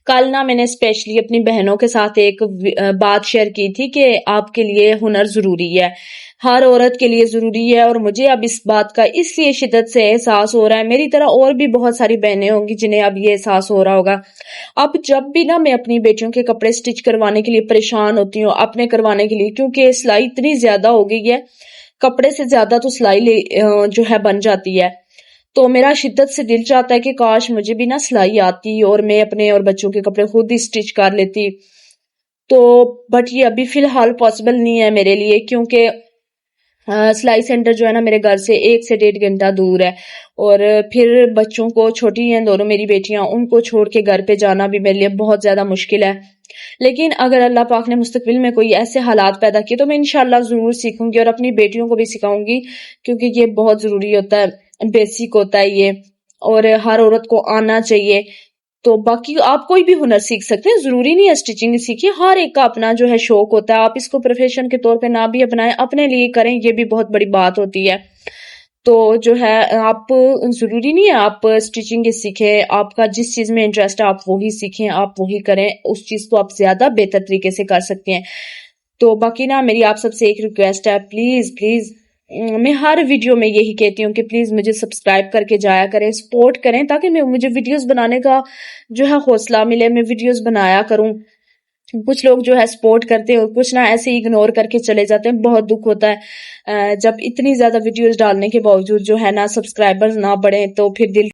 کل نا میں نے اسپیشلی اپنی بہنوں کے ساتھ ایک بات شیئر کی تھی کہ آپ کے لیے ہنر ضروری ہے، ہر عورت کے لیے ضروری ہے، اور مجھے اب اس بات کا اس لیے شدت سے احساس ہو رہا ہے، میری طرح اور بھی بہت ساری بہنیں ہوں گی جنہیں اب یہ احساس ہو رہا ہوگا۔ اب جب بھی نا میں اپنی بیٹیوں کے کپڑے سٹچ کروانے کے لیے پریشان ہوتی ہوں، اپنے کروانے کے لیے، کیونکہ سلائی اتنی زیادہ ہو گئی ہے، کپڑے سے زیادہ تو سلائی جو ہے بن جاتی ہے، تو میرا شدت سے دل چاہتا ہے کہ کاش مجھے بھی نا سلائی آتی اور میں اپنے اور بچوں کے کپڑے خود ہی سٹچ کر لیتی، تو بٹ یہ ابھی فی الحال پاسبل نہیں ہے میرے لیے، کیونکہ سلائی سینٹر جو ہے نا میرے گھر سے 1 سے 1.5 گھنٹہ دور ہے، اور پھر بچوں کو، چھوٹی ہیں دونوں میری بیٹیاں، ان کو چھوڑ کے گھر پہ جانا بھی میرے لیے بہت زیادہ مشکل ہے۔ لیکن اگر اللہ پاک نے مستقبل میں کوئی ایسے حالات پیدا کیے تو میں انشاءاللہ ضرور سیکھوں گی، اور اپنی بیٹیوں کو بھی سکھاؤں گی، کیونکہ یہ بہت ضروری ہوتا ہے، بیسک ہوتا ہے یہ، اور ہر عورت کو آنا چاہیے۔ تو باقی آپ کوئی بھی ہنر سیکھ سکتے ہیں، ضروری نہیں ہے اسٹیچنگ سیکھیے، ہر ایک کا اپنا جو ہے شوق ہوتا ہے، آپ اس کو پروفیشن کے طور پہ نہ بھی اپنائیں، اپنے لیے کریں، یہ بھی بہت بڑی بات ہوتی ہے۔ تو جو ہے آپ، ضروری نہیں ہے آپ اسٹیچنگ سیکھیں، آپ کا جس چیز میں انٹرسٹ ہے آپ وہی سیکھیں، آپ وہی کریں، اس چیز کو آپ زیادہ بہتر طریقے سے کر سکتے ہیں۔ تو باقی نا میری آپ سب سے ایک ریکویسٹ ہے، پلیز پلیز، میں ہر ویڈیو میں یہی کہتی ہوں کہ پلیز مجھے سبسکرائب کر کے جایا کریں، سپورٹ کریں، تاکہ مجھے ویڈیوز بنانے کا جو ہے حوصلہ ملے، میں ویڈیوز بنایا کروں۔ کچھ لوگ جو ہے سپورٹ کرتے ہیں اور کچھ نہ ایسے ہی اگنور کر کے چلے جاتے ہیں، بہت دکھ ہوتا ہے جب اتنی زیادہ ویڈیوز ڈالنے کے باوجود جو ہے نا سبسکرائبرز نہ بڑھیں، تو پھر دل